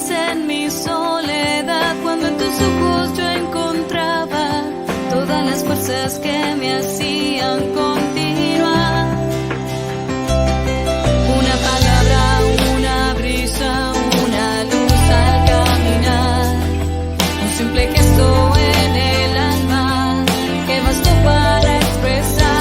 paz en mi soledad, cuando en tus ojos yo encontraba todas las fuerzas que me hacían continuar. Una palabra, una brisa, una luz al caminar, un simple gesto en el alma que bastó para expresar.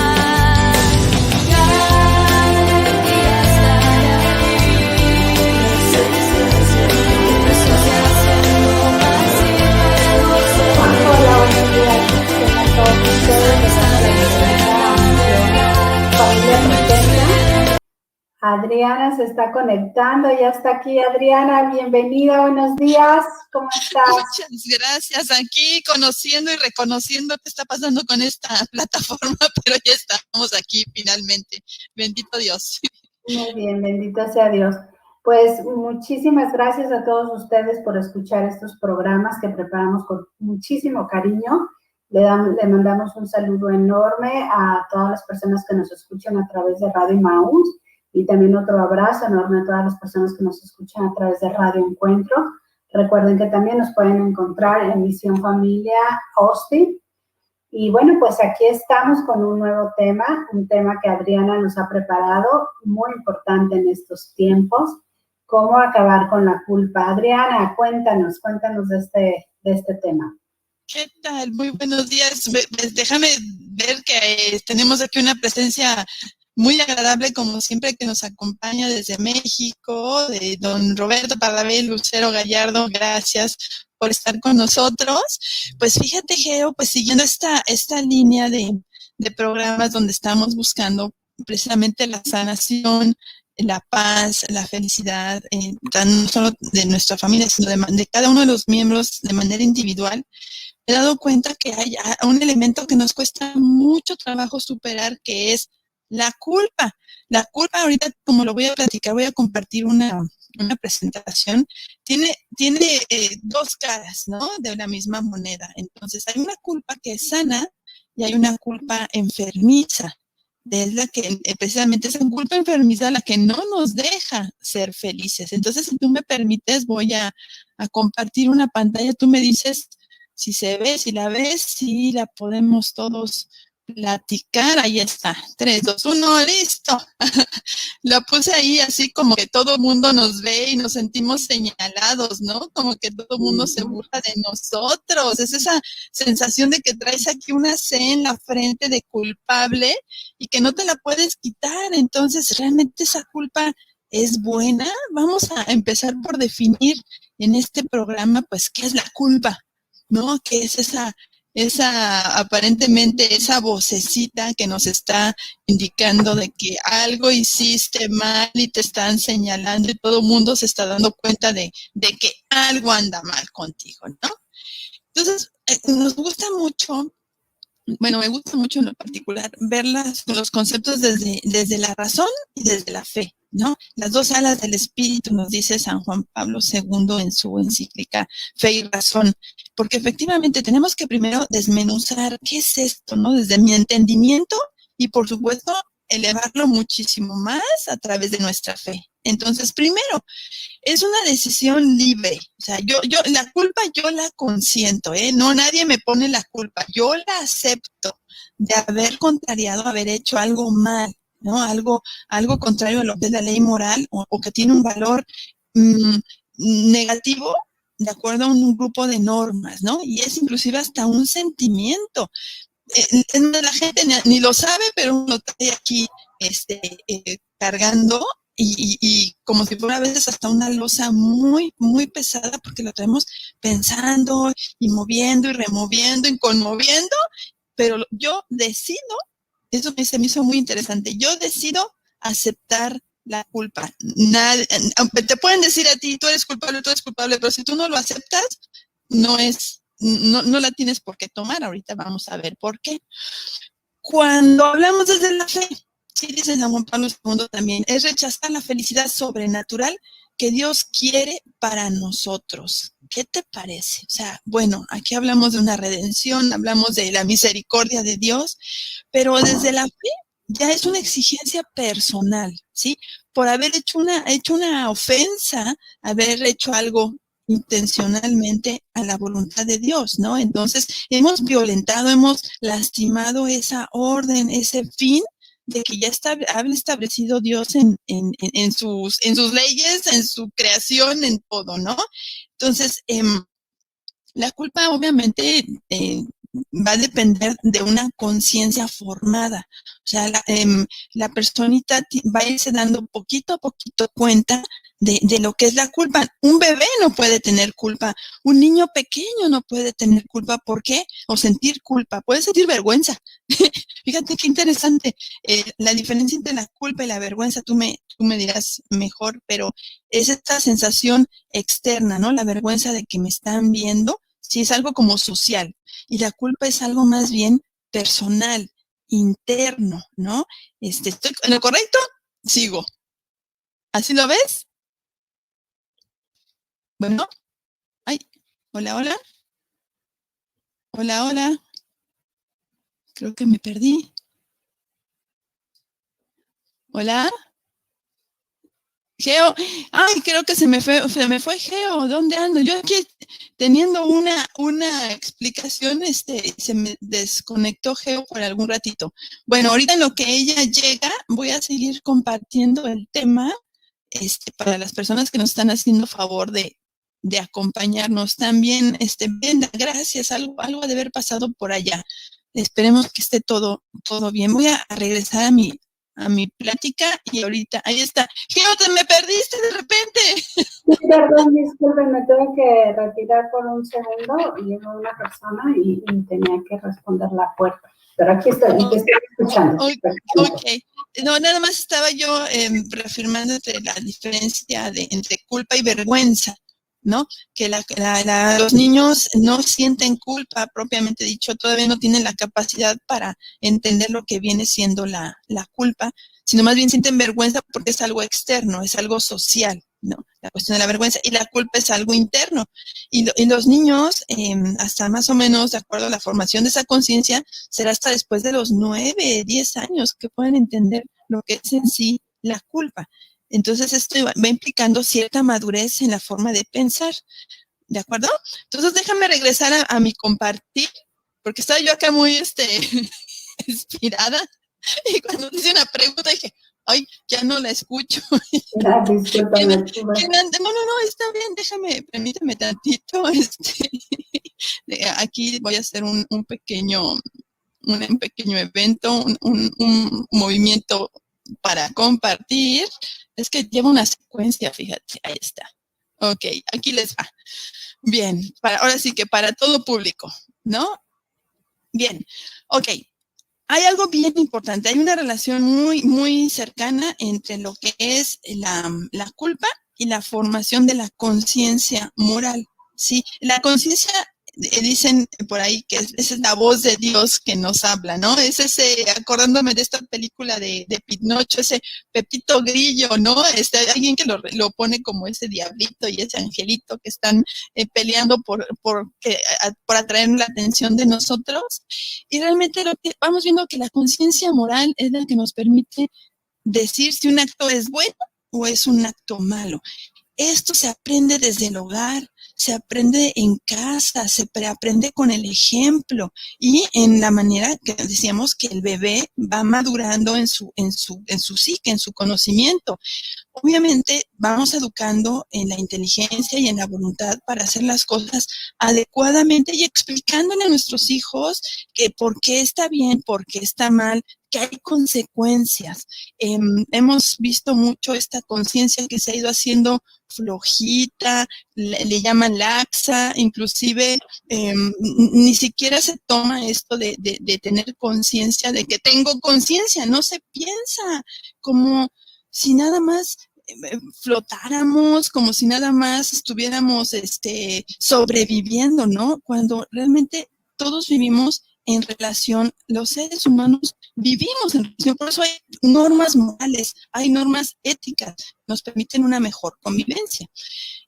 Adriana se está conectando, ya está aquí. Adriana, bienvenida, buenos días, ¿cómo estás? Muchas gracias, aquí conociendo y reconociendo qué está pasando con esta plataforma, pero ya estamos aquí finalmente, bendito Dios. Muy bien, bendito sea Dios. Pues muchísimas gracias a todos ustedes por escuchar estos programas que preparamos con muchísimo cariño. Le mandamos un saludo enorme a todas las personas que nos escuchan a través de Radio Maús y también otro abrazo enorme a todas las personas que nos escuchan a través de Radio Encuentro. Recuerden que también nos pueden encontrar en Misión Familia Austin. Y bueno, pues aquí estamos con un nuevo tema, un tema que Adriana nos ha preparado, muy importante en estos tiempos, cómo acabar con la culpa. Adriana, cuéntanos de este tema. ¿Qué tal? Muy buenos días. Déjame ver que tenemos aquí una presencia muy agradable, como siempre, que nos acompaña desde México, de don Roberto Parrabel Lucero Gallardo. Gracias por estar con nosotros. Pues fíjate, Geo, pues siguiendo esta línea de programas donde estamos buscando precisamente la sanación, la paz, la felicidad, no solo de nuestra familia, sino de cada uno de los miembros de manera individual, he dado cuenta que hay un elemento que nos cuesta mucho trabajo superar, que es la culpa. La culpa, ahorita, como lo voy a platicar, voy a compartir una presentación, tiene dos caras, ¿no? De la misma moneda. Entonces, hay una culpa que es sana y hay una culpa enfermiza. Es la que, precisamente esa culpa enfermiza, la que no nos deja ser felices. Entonces, si tú me permites, voy a compartir una pantalla. Tú me dices si se ve, si la ves, si la podemos todos platicar. Ahí está. 3, 2, 1, listo. La puse ahí así como que todo el mundo nos ve y nos sentimos señalados, ¿no? Como que todo el mundo se burla de nosotros. Es esa sensación de que traes aquí una C en la frente de culpable y que no te la puedes quitar. Entonces, ¿realmente esa culpa es buena? Vamos a empezar por definir en este programa, pues, ¿qué es la culpa? ¿No? ¿Qué es esa aparentemente esa vocecita que nos está indicando de que algo hiciste mal y te están señalando y todo el mundo se está dando cuenta de que algo anda mal contigo, ¿no? Entonces, nos gusta mucho, bueno, me gusta mucho en lo particular ver los conceptos desde la razón y desde la fe, ¿no? Las dos alas del espíritu, nos dice San Juan Pablo II en su encíclica Fe y Razón, porque efectivamente tenemos que primero desmenuzar qué es esto, ¿no? Desde mi entendimiento y, por supuesto, elevarlo muchísimo más a través de nuestra fe. Entonces, primero, es una decisión libre. O sea, la culpa yo la consiento, ¿eh? No, nadie me pone la culpa. Yo la acepto de haber contrariado, haber hecho algo mal, ¿no? Algo contrario a lo que es la ley moral o que tiene un valor negativo de acuerdo a un grupo de normas, ¿no? Y es inclusive hasta un sentimiento. La gente ni lo sabe, pero uno lo trae aquí cargando y como si fuera a veces hasta una losa muy, muy pesada, porque lo traemos pensando y moviendo y removiendo y conmoviendo, pero yo decido, eso se me hizo muy interesante, yo decido aceptar la culpa. Te pueden decir a ti, tú eres culpable, pero si tú no lo aceptas, no la tienes por qué tomar. Ahorita vamos a ver por qué. Cuando hablamos desde la fe, sí dice San Juan Pablo II también, es rechazar la felicidad sobrenatural que Dios quiere para nosotros. ¿Qué te parece? O sea, bueno, aquí hablamos de una redención, hablamos de la misericordia de Dios, pero desde la fe ya es una exigencia personal, ¿sí? Por haber hecho una ofensa, haber hecho algo intencionalmente a la voluntad de Dios, ¿no? Entonces, hemos violentado, hemos lastimado esa orden, ese fin de que ya había establecido Dios en sus leyes, en su creación, en todo, ¿no? Entonces, la culpa obviamente va a depender de una conciencia formada. O sea, la personita va a irse dando poquito a poquito cuenta de lo que es la culpa. Un bebé no puede tener culpa. Un niño pequeño no puede tener culpa. ¿Por qué? O sentir culpa. Puede sentir vergüenza. Fíjate qué interesante. La diferencia entre la culpa y la vergüenza, tú me dirás mejor, pero es esta sensación externa, ¿no? La vergüenza de que me están viendo. Sí, es algo como social. Y la culpa es algo más bien personal, interno, ¿no? ¿Estoy en lo correcto? Sigo. ¿Así lo ves? Bueno. Ay, hola, hola. Hola, hola. Creo que me perdí. Hola. Geo, ay, creo que se me fue Geo, ¿dónde ando? Yo aquí teniendo una explicación, se me desconectó Geo por algún ratito. Bueno, ahorita en lo que ella llega, voy a seguir compartiendo el tema, para las personas que nos están haciendo favor de acompañarnos. También, Brenda, gracias, algo ha de haber pasado por allá. Esperemos que esté todo bien. Voy a regresar a mi plática y ahorita, ahí está. Geo, te me perdiste de repente. Sí, perdón, disculpen, me tuve que retirar por un segundo, llegó una persona y tenía que responder la puerta. Pero aquí estoy, te estoy escuchando. Ok. No, nada más estaba yo reafirmándote la diferencia entre culpa y vergüenza, ¿no? Que los niños no sienten culpa, propiamente dicho, todavía no tienen la capacidad para entender lo que viene siendo la culpa, sino más bien sienten vergüenza porque es algo externo, es algo social, ¿no? La cuestión de la vergüenza, y la culpa es algo interno. Y los niños, hasta más o menos, de acuerdo a la formación de esa conciencia, será hasta después de los 9, 10 años que pueden entender lo que es en sí la culpa. Entonces, esto va implicando cierta madurez en la forma de pensar, ¿de acuerdo? Entonces, déjame regresar a mi compartir, porque estaba yo acá muy inspirada, y cuando hice una pregunta dije, ay, ya no la escucho. Discúlpame. No, está bien, permíteme tantito. Aquí voy a hacer un pequeño evento, un movimiento para compartir. Es que lleva una secuencia, fíjate, ahí está. Ok, aquí les va. Bien, ahora sí que para todo público, ¿no? Bien, ok. Hay algo bien importante, hay una relación muy, muy cercana entre lo que es la culpa y la formación de la conciencia moral, ¿sí? La conciencia, dicen por ahí que esa es la voz de Dios que nos habla, ¿no? Es acordándome de esta película de Pinocho, ese Pepito Grillo, ¿no? Alguien que lo pone como ese diablito y ese angelito que están peleando por atraer la atención de nosotros. Y realmente vamos viendo que la conciencia moral es la que nos permite decir si un acto es bueno o es un acto malo. Esto se aprende desde el hogar, se aprende en casa, se aprende con el ejemplo y en la manera que decíamos que el bebé va madurando en su psique, en su conocimiento. Obviamente vamos educando en la inteligencia y en la voluntad para hacer las cosas adecuadamente y explicándole a nuestros hijos que por qué está bien, por qué está mal, que hay consecuencias. Hemos visto mucho esta conciencia que se ha ido haciendo flojita, le llaman laxa, inclusive ni siquiera se toma esto de tener conciencia, de que tengo conciencia, no se piensa como si nada más flotáramos, como si nada más estuviéramos sobreviviendo, ¿no? Cuando realmente todos vivimos en relación, los seres humanos vivimos en relación, por eso hay normas morales, hay normas éticas, nos permiten una mejor convivencia.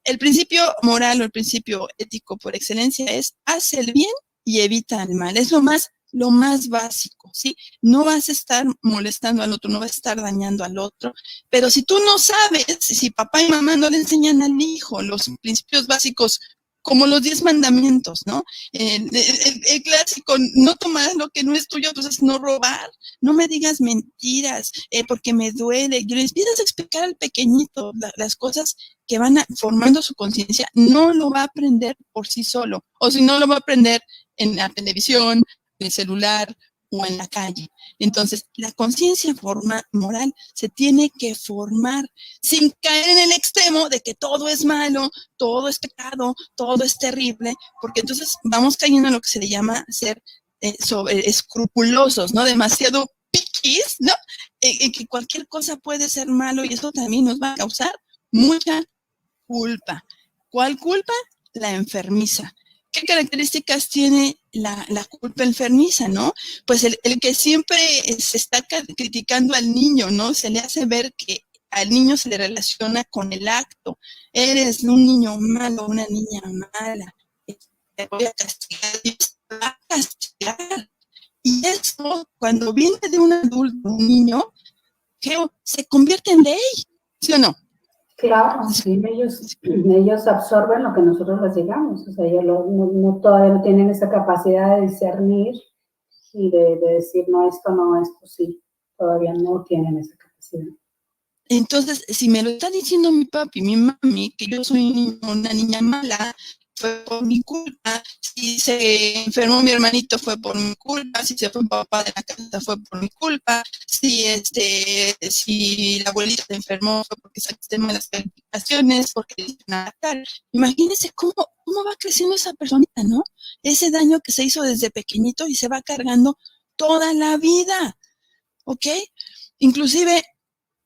El principio moral o el principio ético por excelencia es haz el bien y evita el mal, es lo más lo más básico, ¿sí? No vas a estar molestando al otro, no vas a estar dañando al otro, pero si tú no sabes, si papá y mamá no le enseñan al hijo los principios básicos, como los 10 mandamientos, ¿no? El clásico, no tomar lo que no es tuyo, entonces no robar, no me digas mentiras, porque me duele. Y le empiezas a explicar al pequeñito las cosas que van formando su conciencia, no lo va a aprender por sí solo, o si no lo va a aprender en la televisión, en el celular o en la calle. Entonces, la conciencia moral se tiene que formar sin caer en el extremo de que todo es malo, todo es pecado, todo es terrible, porque entonces vamos cayendo en lo que se le llama ser escrupulosos, ¿no? Demasiado piquis, ¿no? Que cualquier cosa puede ser malo y eso también nos va a causar mucha culpa. ¿Cuál culpa? La enfermiza. ¿Qué características tiene la culpa enfermiza, no? Pues el que siempre se está criticando al niño, ¿no? Se le hace ver que al niño se le relaciona con el acto. Eres un niño malo, una niña mala. Te voy a castigar. Dios te va a castigar. Y eso, cuando viene de un adulto, un niño, se convierte en ley, ¿sí o no? Claro, sí, ellos absorben lo que nosotros les digamos, o sea, ellos todavía no tienen esa capacidad de discernir y de decir, no, esto sí, todavía no tienen esa capacidad. Entonces, si me lo está diciendo mi papi, mi mami, que yo soy una niña mala, fue por mi culpa. Si se enfermó mi hermanito fue por mi culpa. Si se fue mi papá de la casa fue por mi culpa. Si la abuelita se enfermó fue porque sacaste malas calificaciones, porque le hicieron atacar. Imagínense cómo va creciendo esa personita, ¿no? Ese daño que se hizo desde pequeñito y se va cargando toda la vida, ¿ok? Inclusive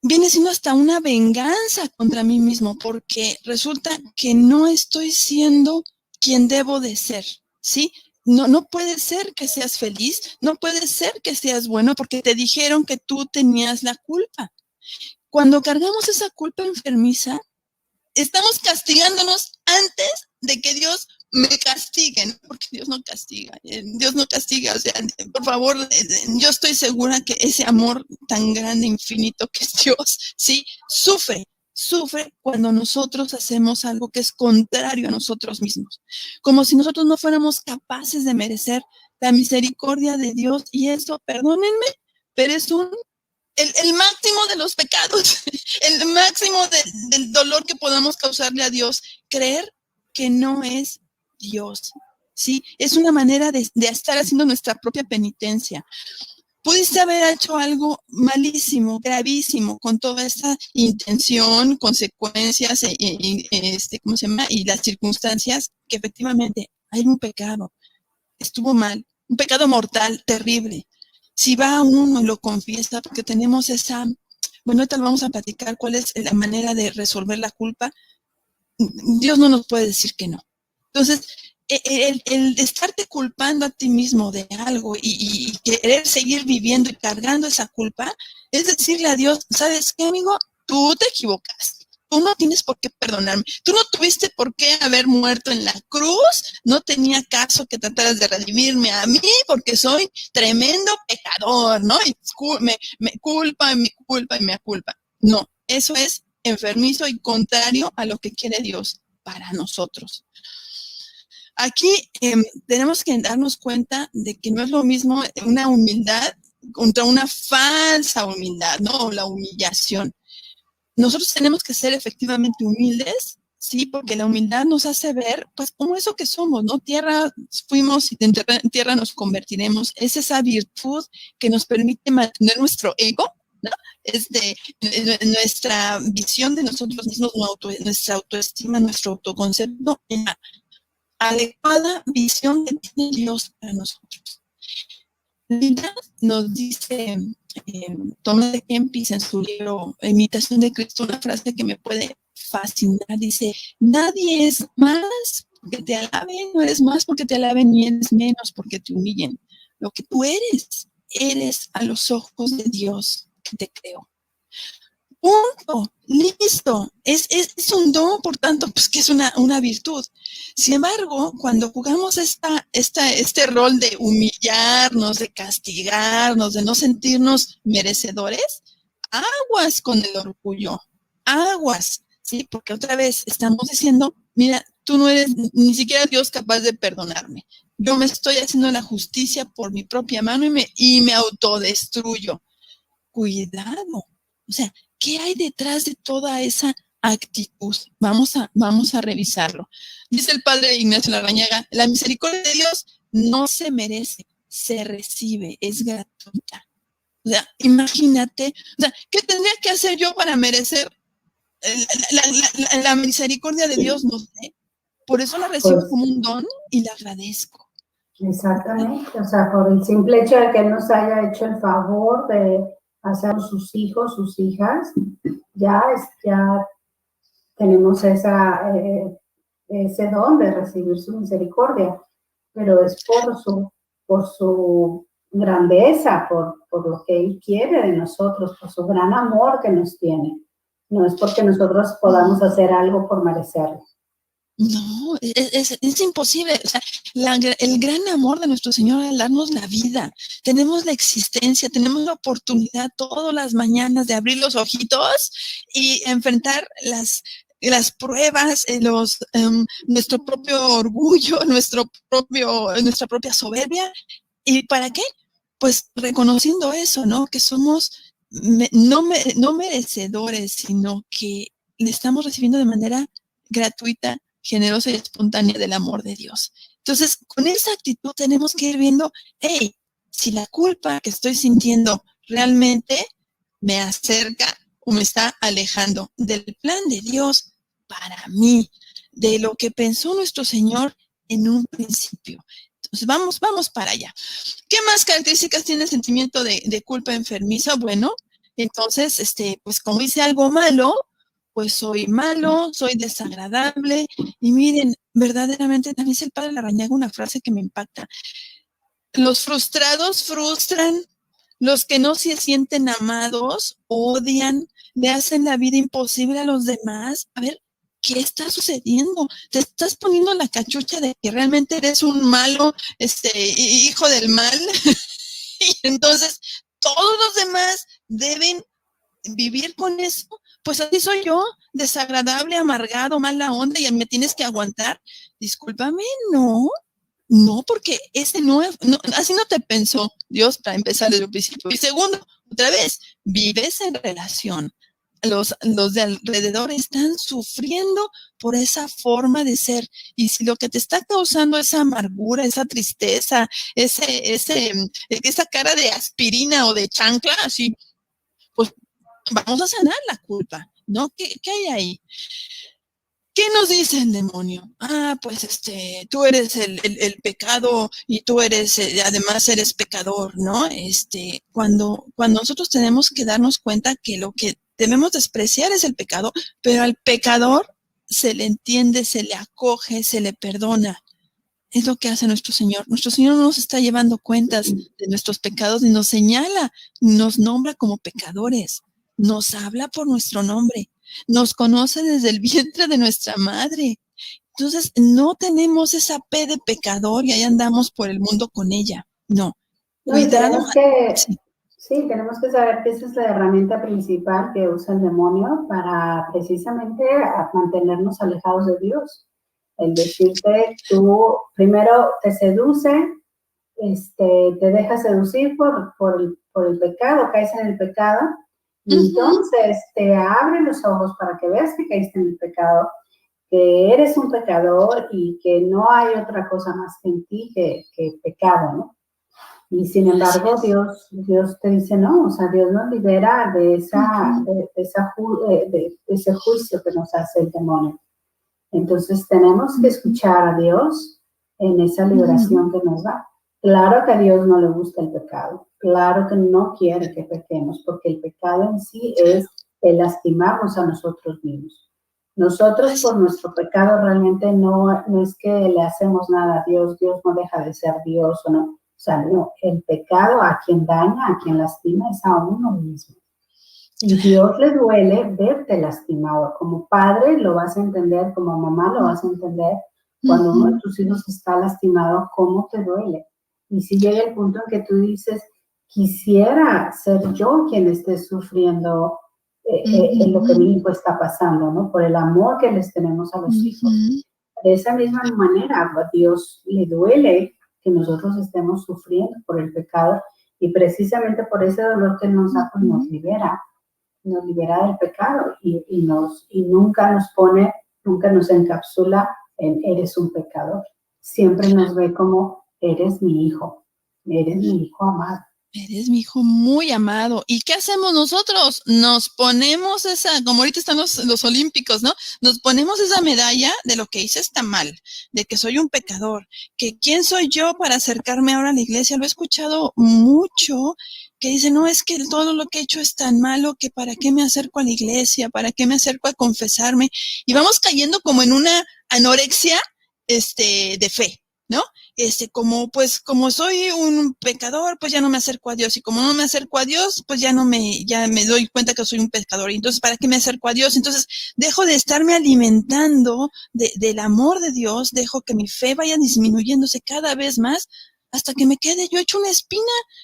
viene siendo hasta una venganza contra mí mismo, porque resulta que no estoy siendo quien debo de ser, ¿sí? No puede ser que seas feliz, no puede ser que seas bueno, porque te dijeron que tú tenías la culpa. Cuando cargamos esa culpa enfermiza, estamos castigándonos antes de que Dios me castigue, ¿no? Porque Dios no castiga, o sea, por favor, yo estoy segura que ese amor tan grande, infinito que es Dios, ¿sí? Sufre cuando nosotros hacemos algo que es contrario a nosotros mismos, como si nosotros no fuéramos capaces de merecer la misericordia de Dios, y eso, perdónenme, pero es el máximo de los pecados, el máximo del dolor que podamos causarle a Dios, creer que no es Dios, ¿sí? Es una manera de estar haciendo nuestra propia penitencia. Pudiste haber hecho algo malísimo, gravísimo, con toda esta intención, consecuencias, ¿cómo se llama? Y las circunstancias, que efectivamente hay un pecado, estuvo mal, un pecado mortal, terrible. Si va uno y lo confiesa, porque tenemos bueno, ahorita lo vamos a platicar cuál es la manera de resolver la culpa, Dios no nos puede decir que no. Entonces, el estarte culpando a ti mismo de algo y querer seguir viviendo y cargando esa culpa, es decirle a Dios, ¿sabes qué, amigo? Tú te equivocaste. Tú no tienes por qué perdonarme. Tú no tuviste por qué haber muerto en la cruz. No tenía caso que trataras de redimirme a mí porque soy tremendo pecador, ¿no? Y me culpa y me culpa. No, eso es enfermizo y contrario a lo que quiere Dios para nosotros. Aquí tenemos que darnos cuenta de que no es lo mismo una humildad contra una falsa humildad, ¿no? O la humillación. Nosotros tenemos que ser efectivamente humildes, sí, porque la humildad nos hace ver, pues, como eso que somos, ¿no? Tierra fuimos y en tierra nos convertiremos. Es esa virtud que nos permite mantener nuestro ego, ¿no? Nuestra visión de nosotros mismos, nuestra autoestima, nuestro autoconcepto, en la adecuada visión que tiene Dios para nosotros. La humildad nos dice Thomas de Kempis en su libro Imitación de Cristo, una frase que me puede fascinar. Dice, nadie es más porque te alaben, no eres más porque te alaben, ni eres menos porque te humillen. Lo que tú eres a los ojos de Dios que te creó. Punto, listo. Es un don, por tanto, pues que es una virtud. Sin embargo, cuando jugamos este rol de humillarnos, de castigarnos, de no sentirnos merecedores, aguas con el orgullo, aguas, ¿sí? Porque otra vez estamos diciendo, mira, tú no eres ni siquiera Dios capaz de perdonarme. Yo me estoy haciendo la justicia por mi propia mano y me autodestruyo. Cuidado. O sea, ¿qué hay detrás de toda esa actitud? Vamos a revisarlo. Dice el padre Ignacio Larrañaga, la misericordia de Dios no se merece, se recibe, es gratuita. O sea, imagínate, o sea, ¿qué tendría que hacer yo para merecer la misericordia de Dios? No sé. Por eso la recibo Pues, como un don y la agradezco. exactamente, o sea, por el simple hecho de que Él nos haya hecho el favor de hacer sus hijos, sus hijas, ya tenemos ese don de recibir su misericordia, pero es por su grandeza, por lo que Él quiere de nosotros, por su gran amor que nos tiene. No es porque nosotros podamos hacer algo por merecerlo. No, es imposible. O sea, el gran amor de nuestro Señor al darnos la vida. Tenemos la existencia, tenemos la oportunidad todas las mañanas de abrir los ojitos y enfrentar las pruebas, nuestro propio orgullo, nuestra propia soberbia. ¿Y para qué? Pues reconociendo eso, ¿no? Que somos no merecedores, sino que le estamos recibiendo de manera gratuita, generosa y espontánea del amor de Dios. Entonces, con esa actitud tenemos que ir viendo, hey, si la culpa que estoy sintiendo realmente me acerca o me está alejando del plan de Dios para mí, de lo que pensó nuestro Señor en un principio. Entonces, vamos para allá. ¿Qué más características tiene el sentimiento de culpa enfermiza? Bueno, entonces, pues como hice algo malo, pues soy malo, soy desagradable. Y miren, verdaderamente también dice el padre Larrañaga una frase que me impacta. Los frustrados frustran, los que no se sienten amados odian, le hacen la vida imposible a los demás. A ver, ¿qué está sucediendo? Te estás poniendo la cachucha de que realmente eres un malo, hijo del mal. Y entonces todos los demás deben vivir con eso. Pues así soy yo, desagradable, amargado, mala onda, y me tienes que aguantar. Discúlpame, no, porque así no te pensó Dios para empezar desde el principio. Y segundo, otra vez, vives en relación. Los de alrededor están sufriendo por esa forma de ser. Y si lo que te está causando esa amargura, esa tristeza, esa cara de aspirina o de chancla, así, pues vamos a sanar la culpa, ¿no? ¿Qué hay ahí? ¿Qué nos dice el demonio? Pues tú eres el pecado y tú además eres pecador, ¿no? Cuando nosotros tenemos que darnos cuenta que lo que debemos despreciar es el pecado, pero al pecador se le entiende, se le acoge, se le perdona. Es lo que hace nuestro Señor. Nuestro Señor no nos está llevando cuentas de nuestros pecados, ni nos señala, ni nos nombra como pecadores. Nos habla por nuestro nombre. Nos conoce desde el vientre de nuestra madre. Entonces, no tenemos esa P de pecador y ahí andamos por el mundo con ella. No. Cuidado. Tenemos que saber que esa es la herramienta principal que usa el demonio para precisamente mantenernos alejados de Dios. El decirte, tú primero te seduce, te dejas seducir por el pecado, caes en el pecado, y entonces te abre los ojos para que veas que caíste en el pecado, que eres un pecador y que no hay otra cosa más que en ti que pecado, ¿no? Y sin embargo, Dios te dice no, o sea, Dios nos libera de ese juicio que nos hace el demonio. Entonces tenemos que escuchar a Dios en esa liberación que nos da. Claro que a Dios no le gusta el pecado, claro que no quiere que pequemos, porque el pecado en sí es el lastimarnos a nosotros mismos. Nosotros por nuestro pecado realmente no es que le hacemos nada a Dios, Dios no deja de ser Dios o no. O sea, no, el pecado a quien daña, a quien lastima es a uno mismo. Y Dios le duele verte lastimado. Como padre lo vas a entender, como mamá lo vas a entender. Cuando uno de tus hijos está lastimado, ¿cómo te duele? Y si llega el punto en que tú dices, quisiera ser yo quien esté sufriendo en lo que mi hijo está pasando, ¿no? Por el amor que les tenemos a los hijos. De esa misma manera, a Dios le duele que nosotros estemos sufriendo por el pecado y precisamente por ese dolor que nos da, pues nos libera del pecado y nunca nos pone, nunca nos encapsula en eres un pecador. Siempre nos ve como eres mi hijo amado. Eres mi hijo muy amado. ¿Y qué hacemos nosotros? Nos ponemos como ahorita están los olímpicos, ¿no? Nos ponemos esa medalla de lo que hice está mal, de que soy un pecador, que quién soy yo para acercarme ahora a la iglesia. Lo he escuchado mucho, que dicen, no, es que todo lo que he hecho es tan malo que para qué me acerco a la iglesia, para qué me acerco a confesarme. Y vamos cayendo como en una anorexia, de fe, ¿no? Como soy un pecador, pues ya no me acerco a Dios. Y como no me acerco a Dios, pues ya me doy cuenta que soy un pecador. Y entonces, ¿para qué me acerco a Dios? Entonces, dejo de estarme alimentando del amor de Dios, dejo que mi fe vaya disminuyéndose cada vez más hasta que me quede yo hecho una espina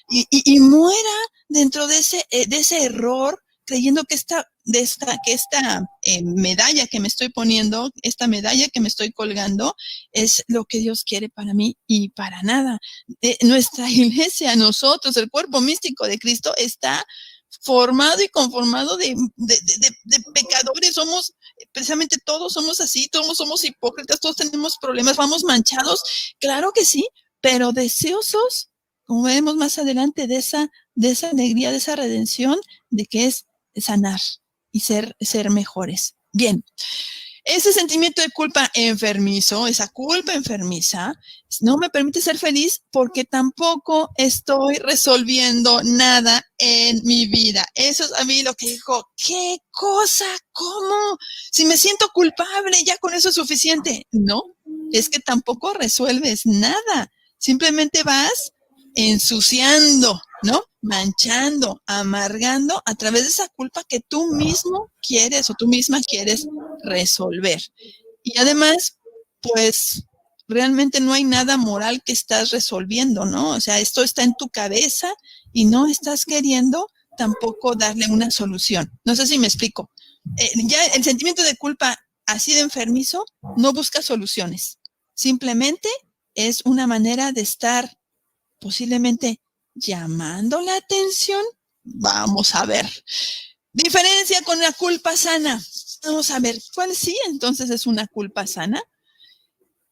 y muera dentro de ese error, creyendo que esta medalla que me estoy poniendo, esta medalla que me estoy colgando, es lo que Dios quiere para mí y para nada. Nuestra iglesia, nosotros, el cuerpo místico de Cristo, está formado y conformado de pecadores. Somos, precisamente todos somos así, todos somos hipócritas, todos tenemos problemas, vamos manchados, claro que sí, pero deseosos, como veremos más adelante, de esa alegría, de esa redención, de que es sanar y ser mejores. Bien, ese sentimiento de culpa enfermizo, esa culpa enfermiza, no me permite ser feliz porque tampoco estoy resolviendo nada en mi vida. Eso es a mí lo que dijo, ¿qué cosa? ¿Cómo? Si me siento culpable, ya con eso es suficiente. No, es que tampoco resuelves nada. Simplemente vas ensuciando, ¿no? Manchando, amargando a través de esa culpa que tú mismo quieres o tú misma quieres resolver. Y además, pues realmente no hay nada moral que estás resolviendo, ¿no? O sea, esto está en tu cabeza y no estás queriendo tampoco darle una solución. No sé si me explico. Ya el sentimiento de culpa así de enfermizo no busca soluciones. Simplemente es una manera de estar posiblemente llamando la atención. Vamos a ver. Diferencia con la culpa sana. Vamos a ver, ¿cuál sí entonces es una culpa sana?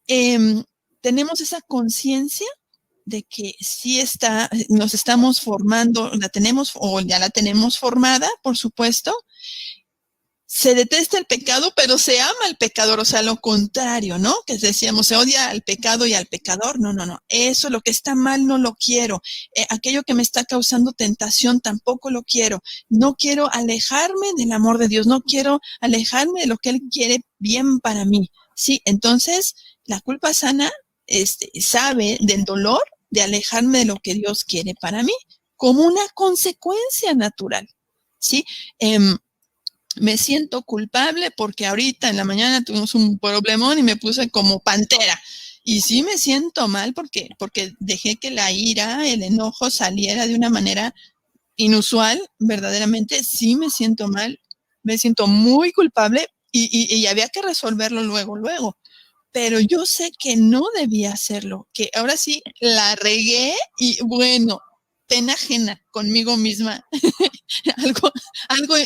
Tenemos esa conciencia de que sí nos estamos formando, la tenemos o ya la tenemos formada, por supuesto. Se detesta el pecado, pero se ama al pecador, o sea, lo contrario, ¿no? Que decíamos, se odia al pecado y al pecador. No. Eso, lo que está mal, no lo quiero. Aquello que me está causando tentación, tampoco lo quiero. No quiero alejarme del amor de Dios, no quiero alejarme de lo que Él quiere bien para mí. Sí, entonces, la culpa sana sabe del dolor de alejarme de lo que Dios quiere para mí, como una consecuencia natural, ¿sí? Me siento culpable porque ahorita en la mañana tuvimos un problemón y me puse como pantera. Y sí me siento mal porque dejé que la ira, el enojo saliera de una manera inusual. Verdaderamente sí me siento mal, me siento muy culpable y había que resolverlo luego. Pero yo sé que no debía hacerlo, que ahora sí la regué y bueno, pena ajena conmigo misma, algo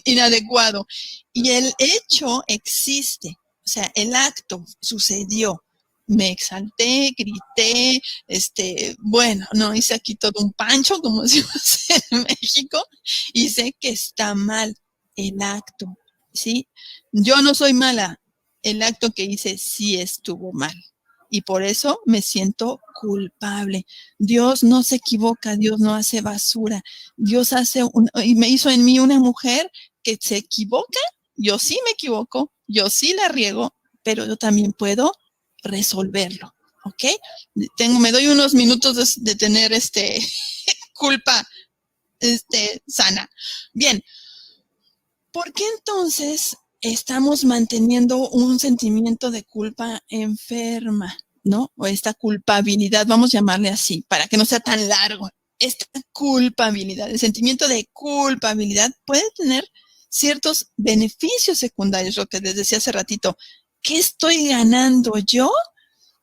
inadecuado. Y el hecho existe, o sea, el acto sucedió. Me exalté, grité, bueno, no, hice aquí todo un pancho, como decimos en México, y sé que está mal el acto, ¿sí? Yo no soy mala, el acto que hice sí estuvo mal. Y por eso me siento culpable. Dios no se equivoca, Dios no hace basura. Dios y me hizo en mí una mujer que se equivoca. Yo sí me equivoco, yo sí la riego, pero yo también puedo resolverlo, ¿ok? Me doy unos minutos de tener culpa sana. Bien, ¿por qué entonces estamos manteniendo un sentimiento de culpa enferma, ¿no? O esta culpabilidad, vamos a llamarle así, para que no sea tan largo. Esta culpabilidad, el sentimiento de culpabilidad puede tener ciertos beneficios secundarios, lo que les decía hace ratito. ¿Qué estoy ganando yo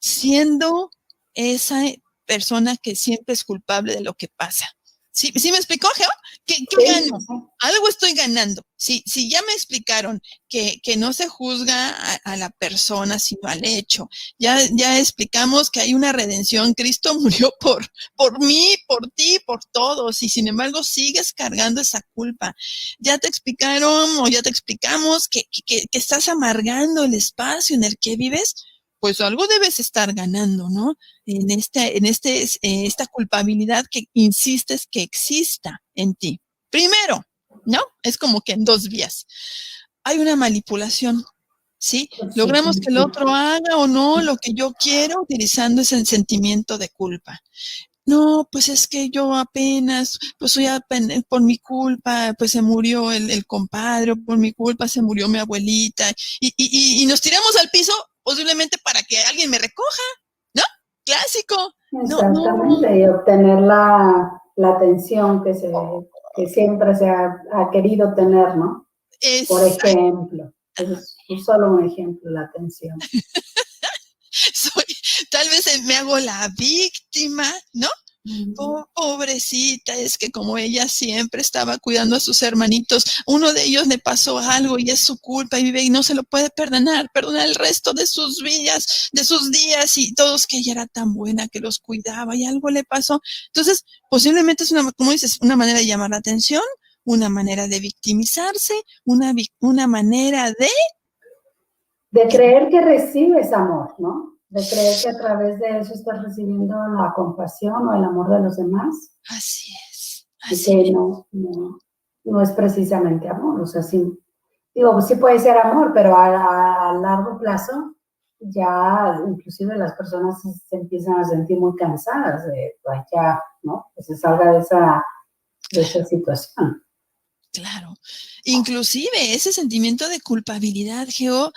siendo esa persona que siempre es culpable de lo que pasa? ¿Sí me explicó, Geo? ¿Qué gano? Algo estoy ganando. Si ya me explicaron que no se juzga a la persona, sino al hecho. Ya explicamos que hay una redención. Cristo murió por mí, por ti, por todos. Y sin embargo, sigues cargando esa culpa. Ya te explicaron o ya te explicamos que estás amargando el espacio en el que vives. Pues algo debes estar ganando, ¿no? En esta culpabilidad que insistes que exista en ti. Primero, ¿no? Es como que en dos vías. Hay una manipulación, ¿sí? Logramos que el otro haga o no lo que yo quiero utilizando ese sentimiento de culpa. No, pues es que yo apenas, por mi culpa, pues se murió el compadre, por mi culpa se murió mi abuelita, y nos tiramos al piso posiblemente para que alguien me recoja, ¿no? Clásico. Exactamente, no. Y obtener la atención que siempre se ha querido tener, ¿no? Por ejemplo, es solo un ejemplo, la atención. Tal vez me hago la víctima, ¿no? Pobrecita, es que como ella siempre estaba cuidando a sus hermanitos, uno de ellos le pasó algo y es su culpa y vive y no se lo puede perdonar el resto de sus días, y todos que ella era tan buena que los cuidaba y algo le pasó. Entonces, posiblemente es como dices, una manera de llamar la atención, una manera de victimizarse, una manera de creer que recibes amor, ¿no? De creer que a través de eso estás recibiendo la compasión o el amor de los demás. Así es. Y que no es precisamente amor. O sea, sí puede ser amor, pero a largo plazo ya inclusive las personas se empiezan a sentir muy cansadas de ya, ¿no? Que se salga de esa situación. Claro. Inclusive ese sentimiento de culpabilidad, Geo,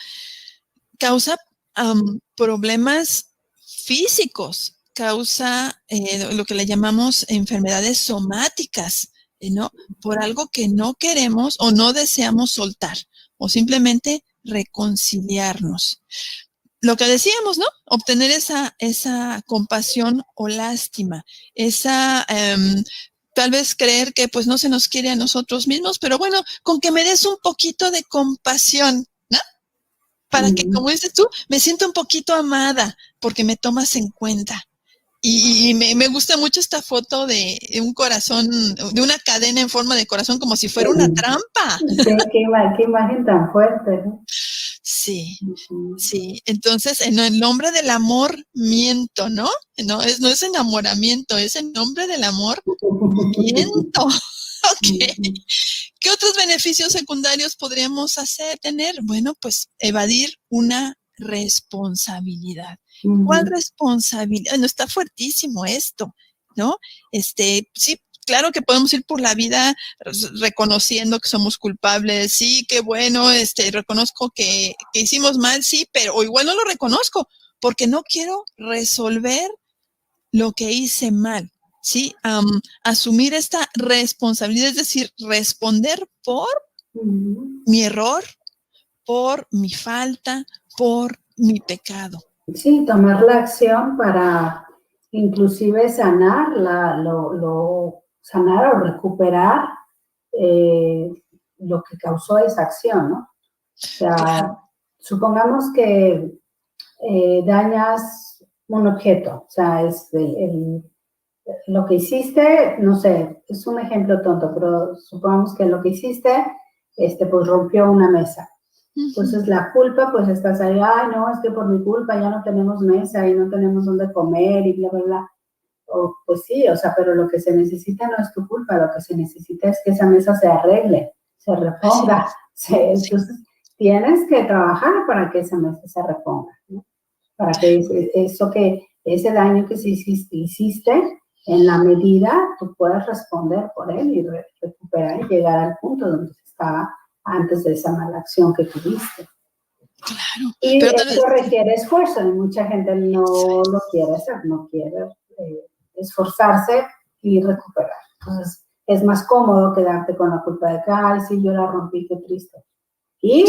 causa problemas físicos, causa lo que le llamamos enfermedades somáticas, ¿no? Por algo que no queremos o no deseamos soltar, o simplemente reconciliarnos. Lo que decíamos, ¿no? Obtener esa compasión o lástima, tal vez creer que pues no se nos quiere a nosotros mismos, pero bueno, con que me des un poquito de compasión, ¿no? Para que, como dices tú, me siento un poquito amada porque me tomas en cuenta. Y me gusta mucho esta foto de un corazón, de una cadena en forma de corazón, como si fuera una trampa. Sí, qué imagen tan fuerte, ¿no? Sí, sí. Entonces, en el nombre del amor, miento, ¿no? No es enamoramiento, es en nombre del amor, miento. Ok. ¿Qué otros beneficios secundarios podríamos tener? Bueno, pues evadir una responsabilidad. ¿Cuál responsabilidad? No, está fuertísimo esto, ¿no? Sí, claro que podemos ir por la vida reconociendo que somos culpables, sí, qué bueno, reconozco que hicimos mal, sí, pero igual no lo reconozco porque no quiero resolver lo que hice mal. Sí, asumir esta responsabilidad, es decir, responder por mi error, por mi falta, por mi pecado. Sí, tomar la acción para inclusive sanar sanar o recuperar lo que causó esa acción, ¿no? O sea, supongamos que dañas un objeto, o sea, es lo que hiciste, no sé, es un ejemplo tonto, pero supongamos que lo que hiciste, pues rompió una mesa. Entonces la culpa, pues estás ahí, ay, no, es que por mi culpa ya no tenemos mesa y no tenemos dónde comer y bla, bla, bla. Pues sí, o sea, pero lo que se necesita no es tu culpa, lo que se necesita es que esa mesa se arregle, se reponga. Entonces tienes que trabajar para que esa mesa se reponga, ¿no? Para que ese daño que hiciste, en la medida tú puedas responder por él y recuperar y llegar al punto donde se estaba antes de esa mala acción que tuviste. Claro. Y Pero tal esto vez, requiere esfuerzo, y mucha gente no lo quiere hacer, no quiere esforzarse y recuperar. Entonces, es más cómodo quedarte con la culpa de que, ay, sí, yo la rompí, qué triste. ¿Y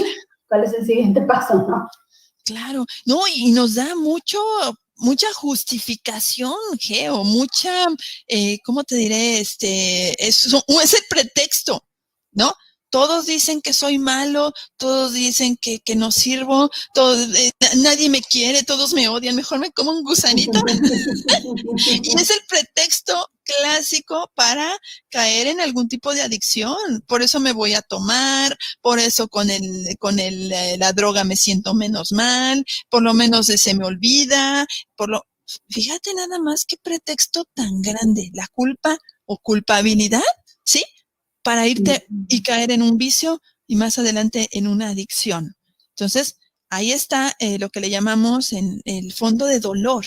cuál es el siguiente paso, no? claro, no, y nos da mucha justificación, Geo, mucha, ¿cómo te diré? Es el pretexto, ¿no? Todos dicen que soy malo, todos dicen que no sirvo, nadie me quiere, todos me odian, mejor me como un gusanito. Y es el pretexto clásico para caer en algún tipo de adicción. Por eso me voy a tomar, por eso la droga me siento menos mal, por lo menos se me olvida, fíjate nada más qué pretexto tan grande, la culpa o culpabilidad, ¿sí? Para irte y caer en un vicio y más adelante en una adicción. Entonces, ahí está lo que le llamamos en el fondo de dolor,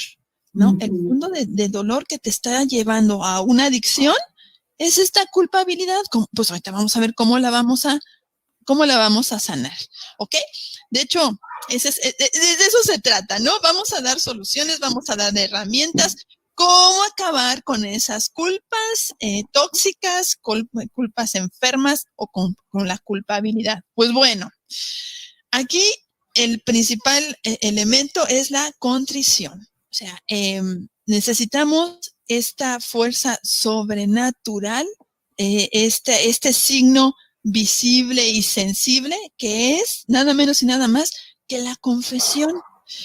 ¿no? El fondo de dolor que te está llevando a una adicción es esta culpabilidad. Pues ahorita vamos a ver cómo la vamos a sanar, ¿ok? De hecho, de eso se trata, ¿no? Vamos a dar soluciones, vamos a dar herramientas, cómo acabar con esas culpas tóxicas, culpas enfermas o con la culpabilidad. Pues bueno, aquí el principal elemento es la contrición. O sea, necesitamos esta fuerza sobrenatural, este signo visible y sensible, que es nada menos y nada más que la confesión.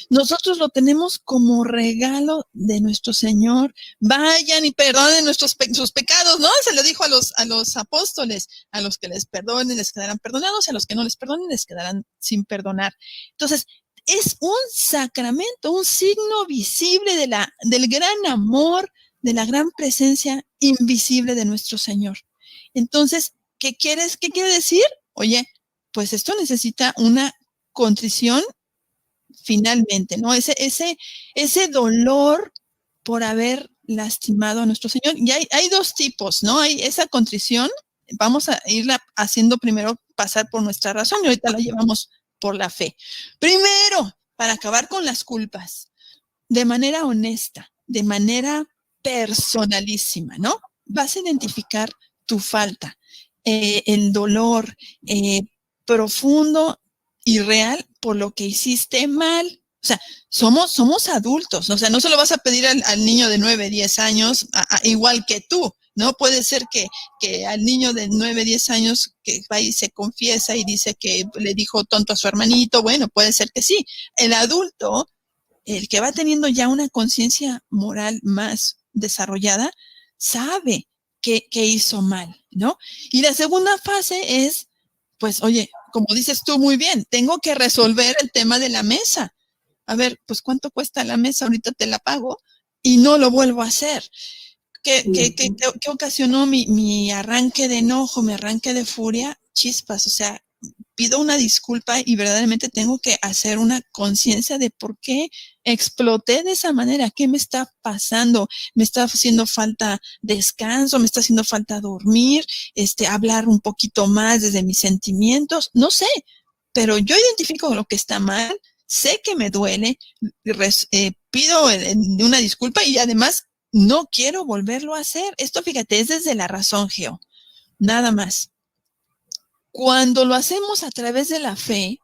Nosotros lo tenemos como regalo de nuestro Señor. Vayan y perdonen sus pecados, ¿no? Se lo dijo a los apóstoles. A los que les perdonen, les quedarán perdonados, y a los que no les perdonen, les quedarán sin perdonar. Entonces, es un sacramento, un signo visible del gran amor, de la gran presencia invisible de nuestro Señor. Entonces, ¿qué quiere decir? Oye, pues esto necesita una contrición finalmente, ¿no? Ese dolor por haber lastimado a nuestro Señor. Y hay dos tipos, ¿no? Hay esa contrición, vamos a irla haciendo primero pasar por nuestra razón y ahorita la llevamos por la fe. Primero, para acabar con las culpas, de manera honesta, de manera personalísima, ¿no? Vas a identificar tu falta, el dolor profundo y real por lo que hiciste mal. O sea, somos adultos, ¿no? O sea, no se lo vas a pedir al niño de 9, 10 años, igual que tú, ¿no? Puede ser que al niño de 9, 10 años que va y se confiesa y dice que le dijo tonto a su hermanito, bueno, puede ser que sí. El adulto, el que va teniendo ya una conciencia moral más desarrollada, sabe que hizo mal, ¿no? Y la segunda fase es, pues, oye, como dices tú muy bien, tengo que resolver el tema de la mesa. A ver, pues, ¿cuánto cuesta la mesa? Ahorita te la pago y no lo vuelvo a hacer. ¿Qué ocasionó mi arranque de enojo, mi arranque de furia? Chispas, o sea, pido una disculpa y verdaderamente tengo que hacer una conciencia de por qué exploté de esa manera, qué me está pasando, me está haciendo falta descanso, me está haciendo falta dormir, hablar un poquito más desde mis sentimientos, no sé, pero yo identifico lo que está mal, sé que me duele, pido una disculpa y además no quiero volverlo a hacer. Esto, fíjate, es desde la razón, Geo, nada más. Cuando lo hacemos a través de la fe,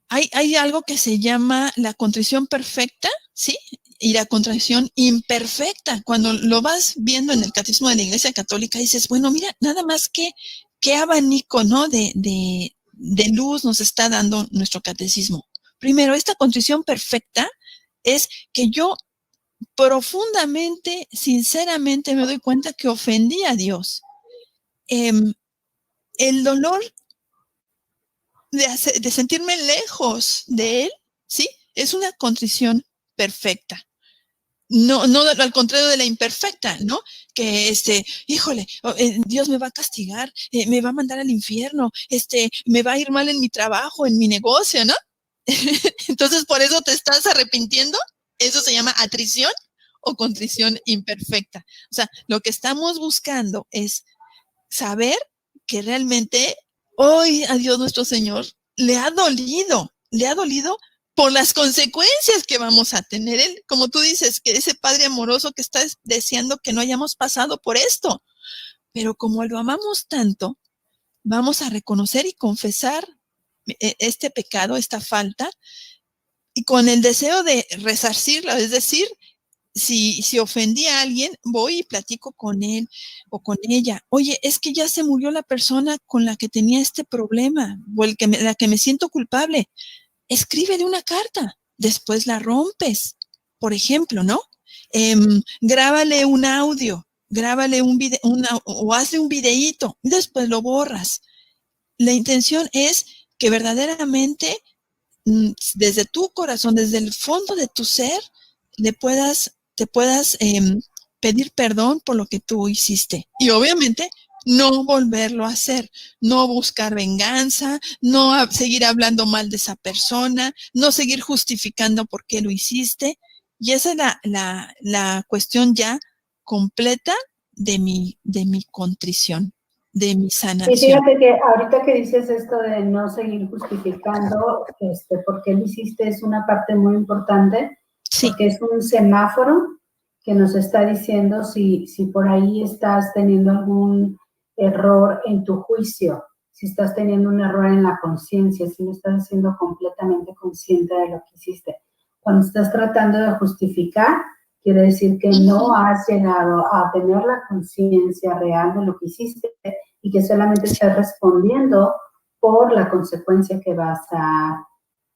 hay algo que se llama la contrición perfecta, ¿sí? Y la contrición imperfecta. Cuando lo vas viendo en el Catecismo de la Iglesia Católica, dices, bueno, mira, nada más qué abanico, ¿no? De luz nos está dando nuestro catecismo. Primero, esta contrición perfecta es que yo profundamente, sinceramente me doy cuenta que ofendí a Dios. El dolor de sentirme lejos de Él, ¿sí? Es una contrición perfecta. No al contrario de la imperfecta, ¿no? Que híjole, Dios me va a castigar, me va a mandar al infierno, me va a ir mal en mi trabajo, en mi negocio, ¿no? Entonces, por eso te estás arrepintiendo. Eso se llama atrición o contrición imperfecta. O sea, lo que estamos buscando es saber que realmente hoy a Dios nuestro Señor le ha dolido por las consecuencias que vamos a tener. Él, como tú dices, que ese Padre amoroso que está deseando que no hayamos pasado por esto, pero como lo amamos tanto, vamos a reconocer y confesar este pecado, esta falta, y con el deseo de resarcirla, es decir, si ofendí a alguien, voy y platico con él o con ella. Oye, es que ya se murió la persona con la que tenía este problema o la que me siento culpable. Escríbele una carta, después la rompes, por ejemplo, ¿no? Grábale un audio, grábale un video, o hazle un videíto, y después lo borras. La intención es que verdaderamente desde tu corazón, desde el fondo de tu ser, te puedas pedir perdón por lo que tú hiciste. Y obviamente no volverlo a hacer, no buscar venganza, no seguir hablando mal de esa persona, no seguir justificando por qué lo hiciste. Y esa es la cuestión ya completa de mi contrición, de mi Y sanación. fíjate que ahorita que dices esto de no seguir justificando, por qué lo hiciste, es una parte muy importante, Sí. porque es un semáforo que nos está diciendo si por ahí estás teniendo algún error en tu juicio, si estás teniendo un error en la conciencia, si no estás siendo completamente consciente de lo que hiciste. Cuando estás tratando de justificar, quiere decir que no has llegado a tener la conciencia real de lo que hiciste y que solamente estás respondiendo por la consecuencia que vas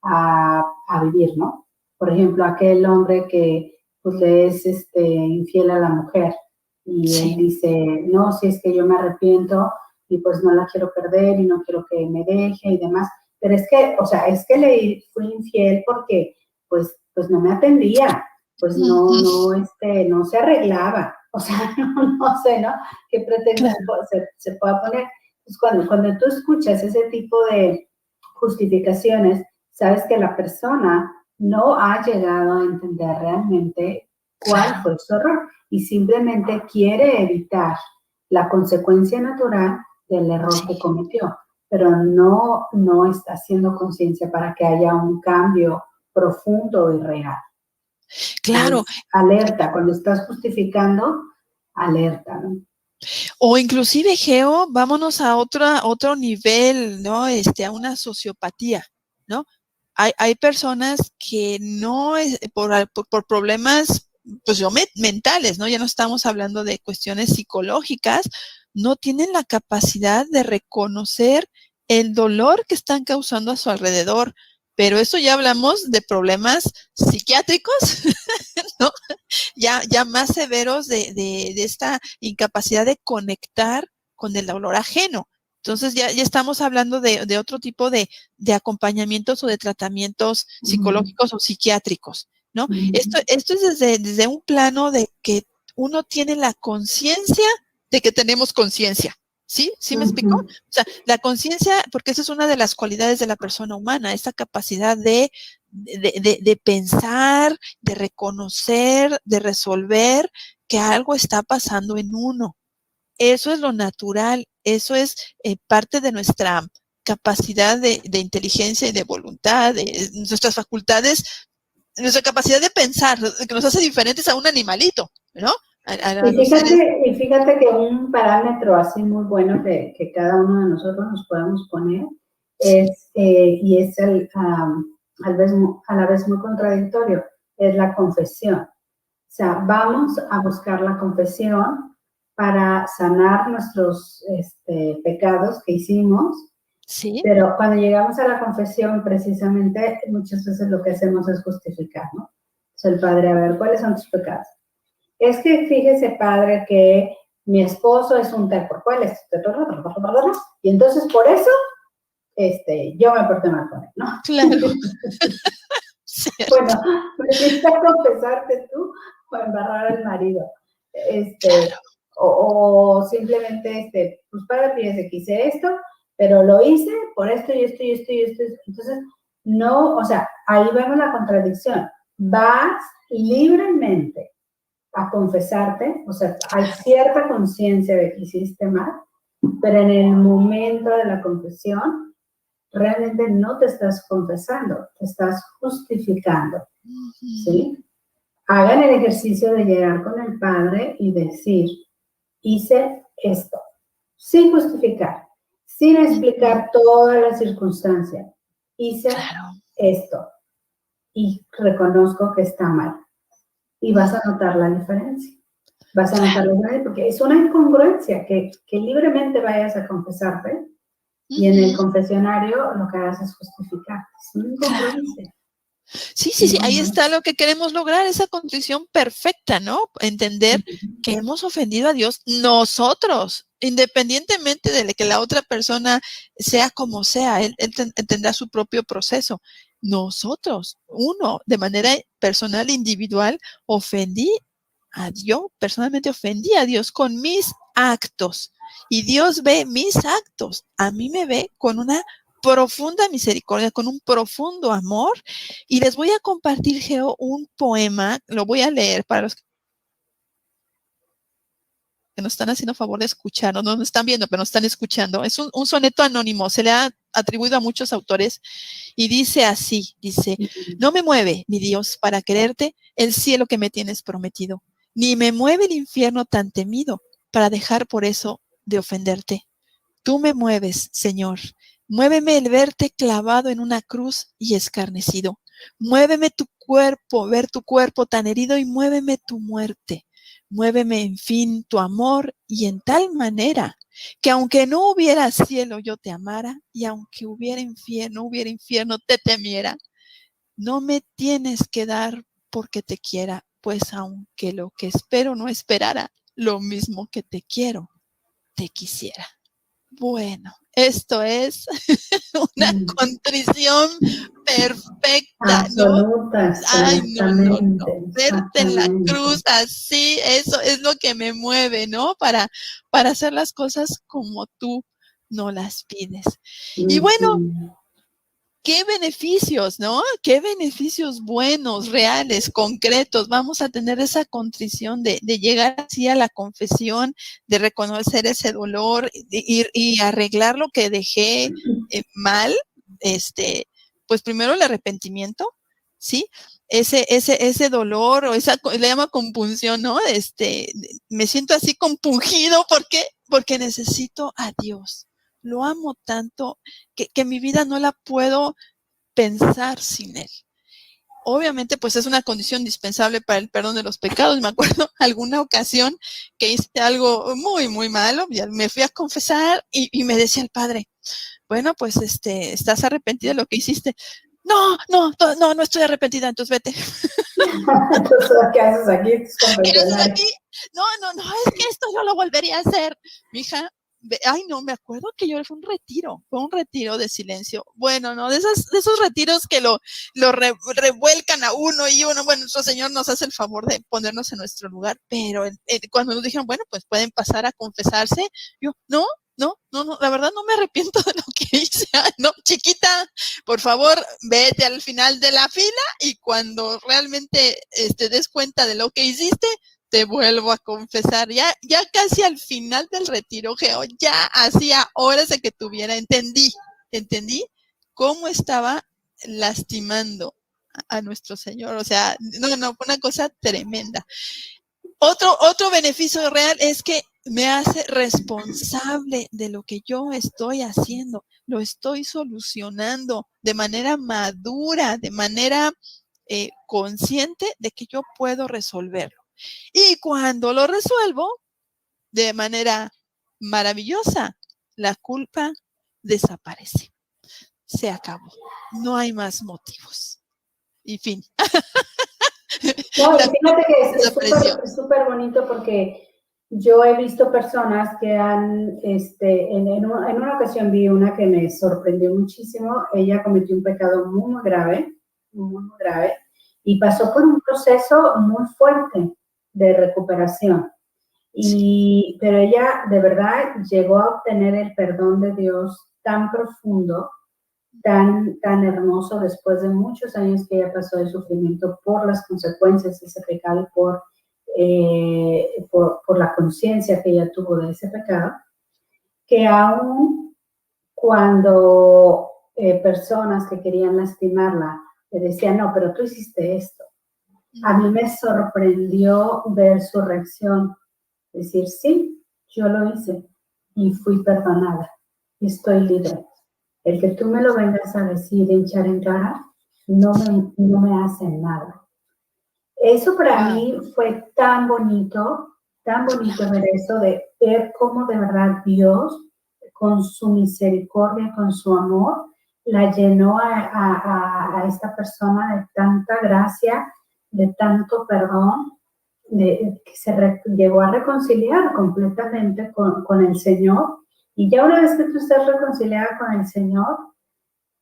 a vivir, ¿no? Por ejemplo, aquel hombre que pues le es infiel a la mujer y Sí. él dice, no, si es que yo me arrepiento y pues no la quiero perder y no quiero que me deje y demás, pero es que, o sea, es que le fui infiel porque pues no me atendía, pues no se arreglaba, o sea, no sé, ¿no? ¿Qué pretexto se pueda poner? Pues cuando tú escuchas ese tipo de justificaciones, sabes que la persona no ha llegado a entender realmente cuál fue su error y simplemente quiere evitar la consecuencia natural del error que cometió, pero no está haciendo conciencia para que haya un cambio profundo y real. Claro. Alerta, cuando estás justificando, alerta, ¿no? O inclusive, Geo, vámonos a otro nivel, ¿no? A una sociopatía, ¿no? Hay personas que no es por problemas, pues mentales, ¿no? Ya no estamos hablando de cuestiones psicológicas, no tienen la capacidad de reconocer el dolor que están causando a su alrededor. Pero eso ya hablamos de problemas psiquiátricos, ¿no? Ya más severos de esta incapacidad de conectar con el dolor ajeno. Entonces ya estamos hablando de otro tipo de acompañamientos o de tratamientos psicológicos o psiquiátricos, ¿no? Esto es desde un plano de que uno tiene la conciencia de que tenemos conciencia. ¿Sí? ¿Sí me explicó? O sea, la conciencia, porque esa es una de las cualidades de la persona humana, esa capacidad de pensar, de reconocer, de resolver que algo está pasando en uno. Eso es lo natural, eso es parte de nuestra capacidad de inteligencia y de voluntad, de nuestras facultades, nuestra capacidad de pensar, que nos hace diferentes a un animalito, ¿no? Y fíjate que un parámetro así muy bueno que cada uno de nosotros nos podemos poner es, y es a la vez muy contradictorio, es la confesión. O sea, vamos a buscar la confesión para sanar nuestros pecados que hicimos, ¿sí? Pero cuando llegamos a la confesión, precisamente, muchas veces lo que hacemos es justificar, ¿no? O sea, el padre, a ver, ¿cuáles son tus pecados? Es que fíjese, padre, que mi esposo es un tal por cual, y entonces por eso yo me porté mal con él, ¿no? Claro. Bueno, necesitas confesarte tú o embarrar al marido. O simplemente, pues padre, fíjese que hice esto, pero lo hice por esto y esto y esto y esto. Entonces, no, o sea, ahí vemos la contradicción. Vas libremente a confesarte, o sea, hay cierta conciencia de que hiciste mal, pero en el momento de la confesión, realmente no te estás confesando, te estás justificando, ¿sí? Hagan el ejercicio de llegar con el Padre y decir, hice esto, sin justificar, sin explicar todas las circunstancias. Hice esto y reconozco que está mal. Y vas a notar la diferencia. Vas a notar la diferencia porque es una incongruencia que libremente vayas a confesarte y en el confesionario lo que hagas es justificar. Es una incongruencia. Sí, ahí está lo que queremos lograr, esa contrición perfecta, ¿no? Entender que hemos ofendido a Dios nosotros, independientemente de que la otra persona sea como sea, él tendrá su propio proceso. Nosotros, uno, de manera personal, individual, personalmente ofendí a Dios con mis actos. Y Dios ve mis actos, a mí me ve con una profunda misericordia, con un profundo amor. Y les voy a compartir, Geo, un poema, lo voy a leer para los que nos están haciendo favor de escucharnos, no nos están viendo, pero nos están escuchando. Es un soneto anónimo, se le ha atribuido a muchos autores y dice así, dice, no me mueve, mi Dios, para quererte el cielo que me tienes prometido, ni me mueve el infierno tan temido para dejar por eso de ofenderte. Tú me mueves, Señor. Muéveme el verte clavado en una cruz y escarnecido. Muéveme tu cuerpo, ver tu cuerpo tan herido y muéveme tu muerte. Muéveme, en fin, tu amor y en tal manera que aunque no hubiera cielo yo te amara y aunque hubiera infierno te temiera. No me tienes que dar porque te quiera, pues aunque lo que espero no esperara, lo mismo que te quiero, te quisiera. Bueno, esto es una contrición perfecta, absoluta, ¿no? Ay, no. Verte en la exactamente. cruz así, eso es lo que me mueve, ¿no? Para hacer las cosas como tú no las pides. Y bueno, qué beneficios, ¿no? Qué beneficios buenos, reales, concretos. Vamos a tener esa contrición de llegar así a la confesión, de reconocer ese dolor y arreglar lo que dejé mal. Pues primero el arrepentimiento, ¿sí? Ese dolor o le llama compunción, ¿no? Me siento así compungido. ¿Por qué? Porque necesito a Dios. Lo amo tanto que mi vida no la puedo pensar sin Él. Obviamente, pues es una condición indispensable para el perdón de los pecados. Me acuerdo alguna ocasión que hice algo muy, muy malo, me fui a confesar y me decía el padre, bueno, pues ¿estás arrepentida de lo que hiciste? No estoy arrepentida, entonces vete. Entonces, ¿qué haces aquí? ¿Qué haces aquí? No, es que esto yo lo volvería a hacer. Mi hija, no, me acuerdo que fue un retiro de silencio. Bueno, no, de esos retiros que lo revuelcan a uno y uno, bueno, nuestro Señor nos hace el favor de ponernos en nuestro lugar, pero cuando nos dijeron, bueno, pues pueden pasar a confesarse, yo, no, la verdad no me arrepiento de lo que hice. No, chiquita, por favor, vete al final de la fila y cuando realmente te des cuenta de lo que hiciste, te vuelvo a confesar. Ya casi al final del retiro, Geo, ya hacía horas de que entendí cómo estaba lastimando a nuestro Señor. O sea, no, fue una cosa tremenda. Otro beneficio real es que me hace responsable de lo que yo estoy haciendo. Lo estoy solucionando de manera madura, de manera consciente de que yo puedo resolverlo. Y cuando lo resuelvo de manera maravillosa, la culpa desaparece. Se acabó. No hay más motivos. Y fin. No, y fíjate que es súper bonito porque yo he visto personas que han, en una ocasión vi una que me sorprendió muchísimo. Ella cometió un pecado muy, muy grave, y pasó por un proceso muy fuerte de recuperación. Pero ella de verdad llegó a obtener el perdón de Dios tan profundo, tan hermoso, después de muchos años que ella pasó de sufrimiento por las consecuencias de ese pecado, por la conciencia que ella tuvo de ese pecado. que aún cuando personas que querían lastimarla le decían, no, pero tú hiciste esto. A mí me sorprendió ver su reacción, decir, sí, yo lo hice y fui perdonada y estoy libre. El que tú me lo vengas a decir, echar en cara, no me hace nada. Eso para mí fue tan bonito ver eso, de ver cómo de verdad Dios, con su misericordia, con su amor, la llenó a esta persona de tanta gracia, de tanto perdón, que se llegó a reconciliar completamente con el Señor. Y ya una vez que tú estás reconciliada con el Señor,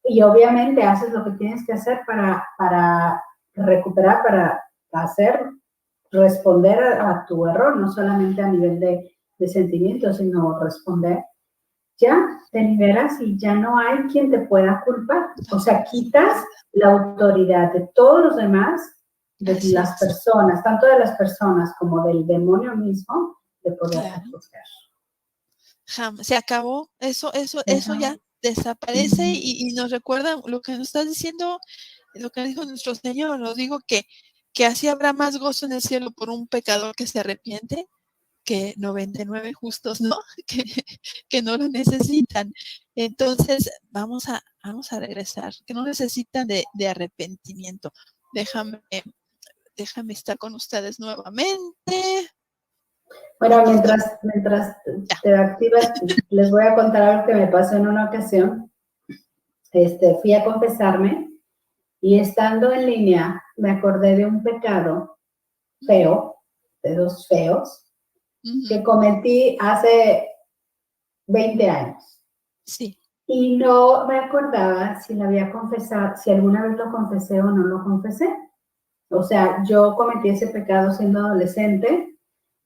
y obviamente haces lo que tienes que hacer para recuperar, para responder a tu error, no solamente a nivel de sentimientos, sino responder, ya te liberas y ya no hay quien te pueda culpar. O sea, quitas la autoridad de todos los demás, de las personas, tanto de las personas como del demonio mismo, de poder juzgar. Se acabó, eso ya desaparece y nos recuerda lo que nos estás diciendo, lo que dijo nuestro Señor. Nos digo que así habrá más gozo en el cielo por un pecador que se arrepiente que 99 justos, ¿no? Que no lo necesitan. Entonces, vamos a regresar, que no necesitan de arrepentimiento. Déjame estar con ustedes nuevamente. Bueno, mientras te activas, les voy a contar algo que me pasó en una ocasión. Fui a confesarme y estando en línea me acordé de un pecado feo, de dos feos, que cometí hace 20 años. Sí. Y no me acordaba si lo había confesado, si alguna vez lo confesé o no lo confesé. O sea, yo cometí ese pecado siendo adolescente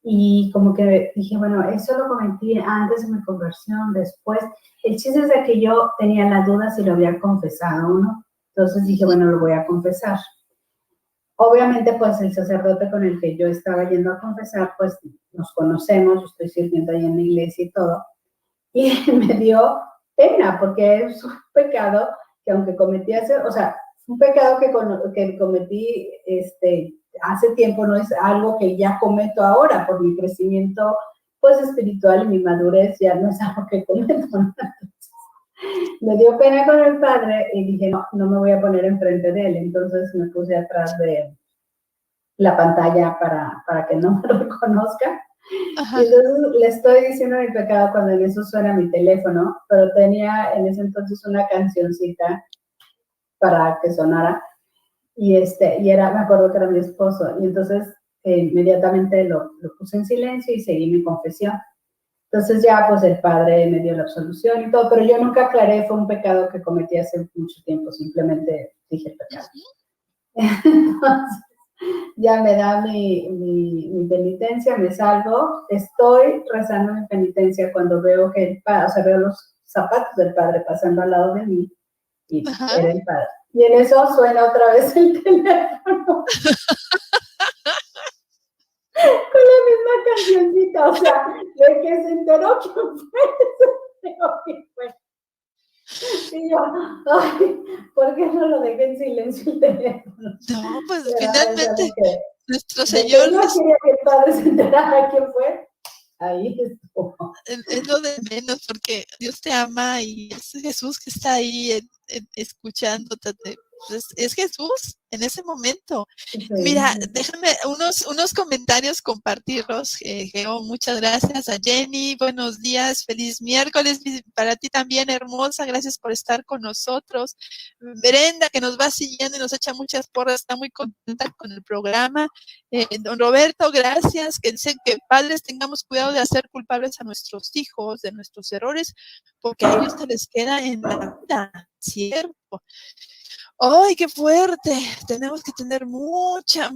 y como que dije, bueno, eso lo cometí antes de mi conversión, después. El chiste es de que yo tenía la duda si lo había confesado o no. Entonces dije, bueno, lo voy a confesar. Obviamente, pues el sacerdote con el que yo estaba yendo a confesar, pues nos conocemos, yo estoy sirviendo ahí en la iglesia y todo. Y me dio pena porque es un pecado que aunque cometí o sea, un pecado que cometí hace tiempo, no es algo que ya cometo ahora por mi crecimiento pues espiritual y mi madurez, ya no es algo que cometo, ¿no? Me dio pena con el padre y dije, no me voy a poner enfrente de él. Entonces me puse atrás de la pantalla para que no me reconozca. Ajá. Y entonces le estoy diciendo mi pecado cuando en eso suena mi teléfono, pero tenía en ese entonces una cancioncita para que sonara. Y me acuerdo que era mi esposo. Y entonces inmediatamente lo puse en silencio y seguí mi confesión. Entonces ya pues el padre me dio la absolución y todo, pero yo nunca aclaré, fue un pecado que cometí hace mucho tiempo, simplemente dije pecado. Entonces ya me da mi penitencia, me salgo, estoy rezando mi penitencia cuando veo que veo los zapatos del padre pasando al lado de mí y era el padre. Y en eso suena otra vez el teléfono. Con la misma cancioncita, o sea, de que se enteró que fue. Y yo, ay, ¿por qué no lo dejé en silencio el teléfono? No, pues Pero finalmente nuestro Señor Señor no quería que el padre se enterara quién fue. Ahí estuvo. es lo de menos, porque Dios te ama y es Jesús que está ahí escuchándote. Pues es Jesús en ese momento. Sí. Mira, déjame unos comentarios compartirlos, Geo. Muchas gracias a Jenny. Buenos días, feliz miércoles para ti también, hermosa. Gracias por estar con nosotros. Brenda, que nos va siguiendo y nos echa muchas porras, está muy contenta con el programa. Don Roberto, gracias. Que padres tengamos cuidado de hacer culpables a nuestros hijos de nuestros errores, porque a ellos se les queda en la vida, ¿cierto? ¡Ay, qué fuerte! Tenemos que tener mucho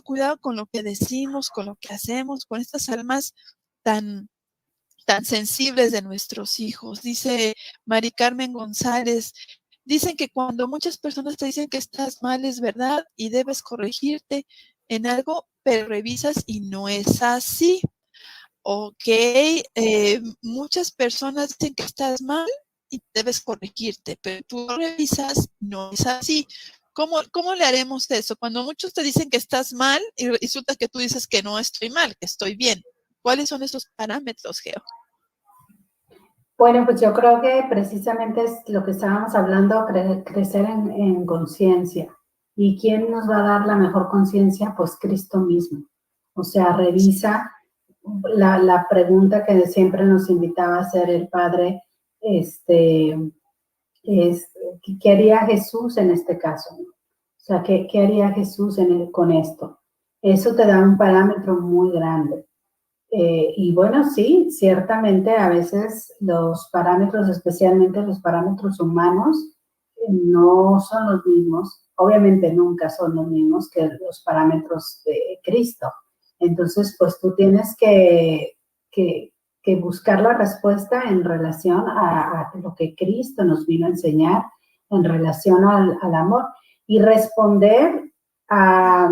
cuidado con lo que decimos, con lo que hacemos, con estas almas tan sensibles de nuestros hijos. Dice Mari Carmen González, dicen que cuando muchas personas te dicen que estás mal es verdad y debes corregirte en algo, pero revisas y no es así. ok, muchas personas dicen que estás mal y debes corregirte, pero tú revisas, no es así. ¿Cómo le haremos eso? Cuando muchos te dicen que estás mal y resulta que tú dices que no estoy mal, que estoy bien. ¿Cuáles son esos parámetros, Geo? Bueno, pues yo creo que precisamente es lo que estábamos hablando, crecer en conciencia. ¿Y quién nos va a dar la mejor conciencia? Pues Cristo mismo. O sea, revisa la pregunta que siempre nos invitaba a hacer el Padre, es, ¿qué haría Jesús en este caso? O sea, ¿qué haría Jesús con esto? Eso te da un parámetro muy grande. Y bueno, sí, ciertamente a veces los parámetros, especialmente los parámetros humanos, no son los mismos, obviamente nunca son los mismos que los parámetros de Cristo. Entonces, pues tú tienes que buscar la respuesta en relación a lo que Cristo nos vino a enseñar en relación al amor y responder a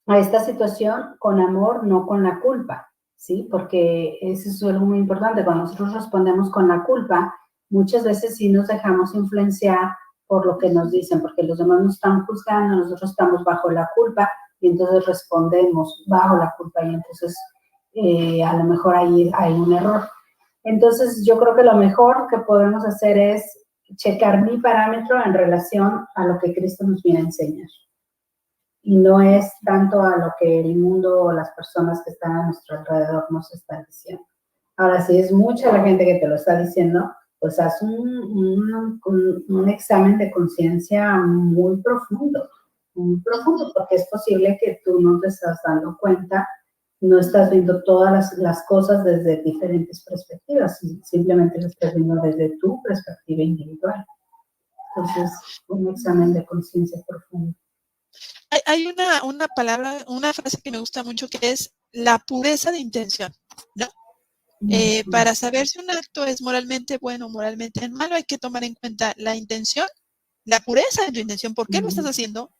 esta situación con amor, no con la culpa, ¿sí? Porque eso es algo muy importante. Cuando nosotros respondemos con la culpa, muchas veces sí nos dejamos influenciar por lo que nos dicen, porque los demás nos están juzgando, nosotros estamos bajo la culpa y entonces respondemos bajo la culpa y entonces a lo mejor ahí hay un error. Entonces yo creo que lo mejor que podemos hacer es checar mi parámetro en relación a lo que Cristo nos viene a enseñar. Y no es tanto a lo que el mundo o las personas que están a nuestro alrededor nos están diciendo. Ahora, si es mucha la gente que te lo está diciendo, pues haz un examen de conciencia muy profundo, porque es posible que tú no te estás dando cuenta, no estás viendo todas las cosas desde diferentes perspectivas, simplemente lo estás viendo desde tu perspectiva individual. Entonces, un examen de conciencia profundo. Hay una palabra, una frase que me gusta mucho que es la pureza de intención, ¿no? Para saber si un acto es moralmente bueno o moralmente malo, hay que tomar en cuenta la intención, la pureza de tu intención, por qué lo estás haciendo,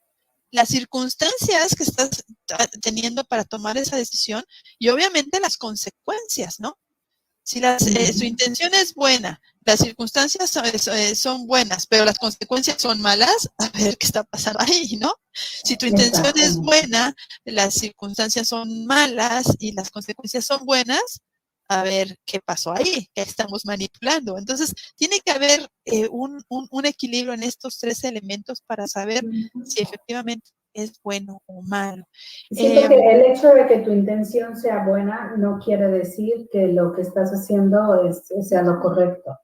las circunstancias que estás teniendo para tomar esa decisión y obviamente las consecuencias, ¿no? Si su intención es buena, las circunstancias son buenas, pero las consecuencias son malas, a ver qué está pasando ahí, ¿no? Si tu intención es buena, las circunstancias son malas y las consecuencias son buenas, a ver qué pasó ahí, qué estamos manipulando. Entonces, tiene que haber un equilibrio en estos tres elementos para saber si efectivamente es bueno o malo. Sí, porque el hecho de que tu intención sea buena no quiere decir que lo que estás haciendo sea lo correcto.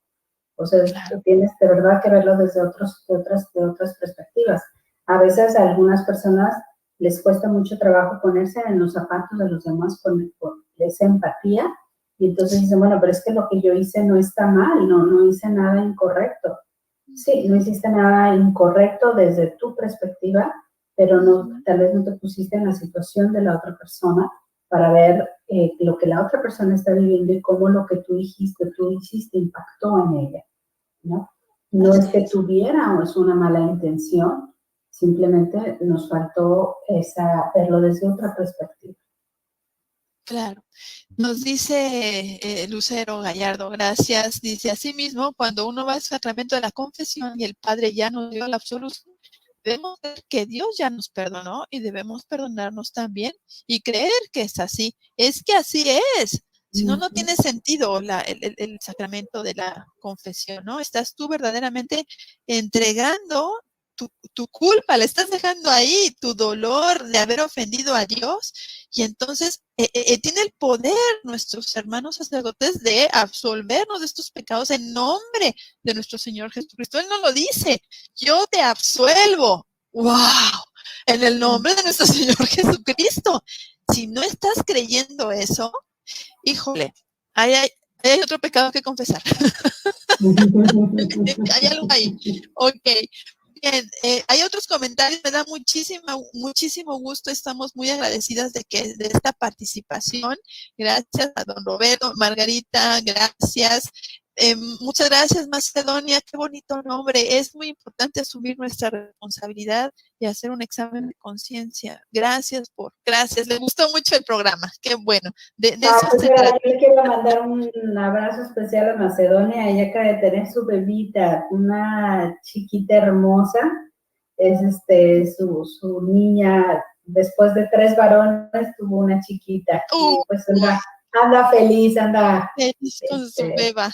O sea, claro, tienes de verdad que verlo desde otras perspectivas. A veces a algunas personas les cuesta mucho trabajo ponerse en los zapatos de los demás con esa empatía y entonces dicen, bueno, pero es que lo que yo hice no está mal, no hice nada incorrecto. Sí, no hiciste nada incorrecto desde tu perspectiva, pero tal vez no te pusiste en la situación de la otra persona para ver lo que la otra persona está viviendo y cómo lo que tú hiciste impactó en ella, ¿no? No es que tuviera o es una mala intención, simplemente nos faltó verlo desde otra perspectiva. Claro. Nos dice Lucero Gallardo, gracias. Dice, asimismo, cuando uno va al sacramento de la confesión y el Padre ya nos dio la absolución, debemos ver que Dios ya nos perdonó y debemos perdonarnos también y creer que es así. Es que así es. Si no, no tiene sentido el sacramento de la confesión, ¿no? Estás tú verdaderamente entregando tu culpa, le estás dejando ahí, tu dolor de haber ofendido a Dios, y entonces tiene el poder nuestros hermanos sacerdotes de absolvernos de estos pecados en nombre de nuestro Señor Jesucristo. Él no lo dice, yo te absuelvo. ¡Wow! En el nombre de nuestro Señor Jesucristo. Si no estás creyendo eso, híjole, hay otro pecado que confesar. Hay algo ahí. Ok. Bien, hay otros comentarios, me da muchísimo gusto, estamos muy agradecidas de esta participación. Gracias a don Roberto, Margarita, gracias. Muchas gracias, Macedonia, qué bonito nombre. Es muy importante asumir nuestra responsabilidad y hacer un examen de conciencia. Gracias. Le gustó mucho el programa, qué bueno. De eso pues se mira, trata. yo le quiero mandar un abrazo especial a Macedonia. Ella acaba de tener su bebita, una chiquita hermosa. Es su niña, después de 3 varones, tuvo una chiquita. Y pues anda feliz, anda feliz con su beba.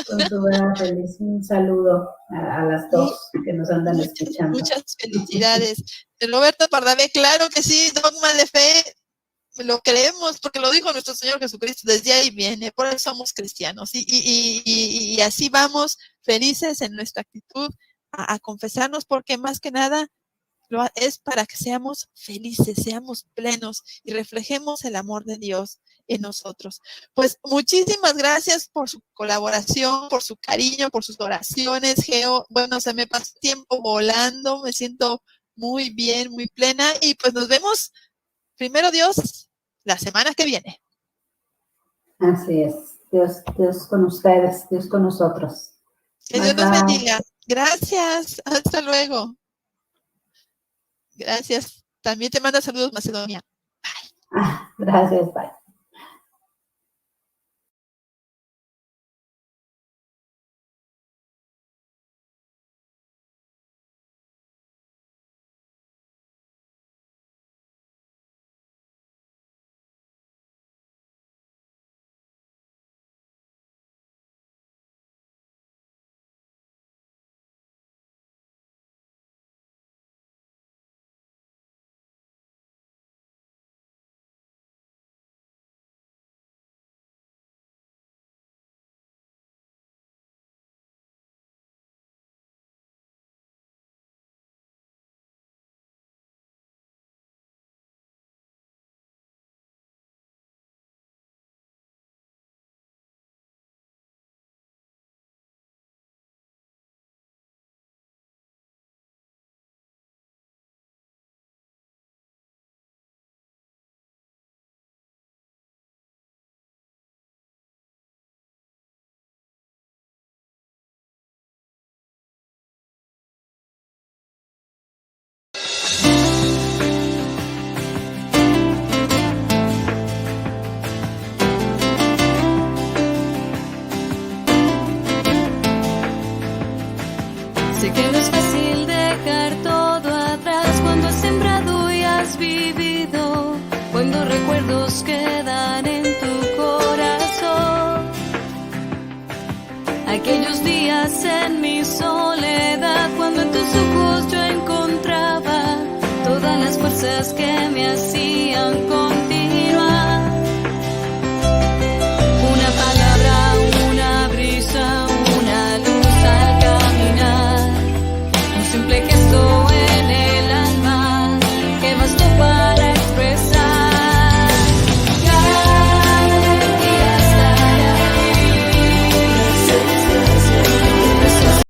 Con su beba feliz. Un saludo a las dos que nos andan escuchando. Muchas felicidades. Roberto Pardavé, claro que sí, dogma de fe, lo creemos, porque lo dijo nuestro Señor Jesucristo, desde ahí viene, por eso somos cristianos. Y así vamos, felices en nuestra actitud, a confesarnos, porque más que nada es para que seamos felices, seamos plenos y reflejemos el amor de Dios en nosotros. Pues muchísimas gracias por su colaboración, por su cariño, por sus oraciones, Geo. Bueno, se me pasó el tiempo volando, me siento muy bien, muy plena, y pues nos vemos, primero Dios, la semana que viene. Así es. Dios con ustedes, Dios con nosotros. Que Dios los bendiga. Gracias. Hasta luego. Gracias. También te manda saludos, Macedonia. Bye. Gracias, bye. Sé que no es fácil dejar todo atrás cuando has sembrado y has vivido, cuando recuerdos quedan en tu corazón. Aquellos días en mi soledad, cuando en tus ojos yo encontraba todas las fuerzas que me hacían confiar.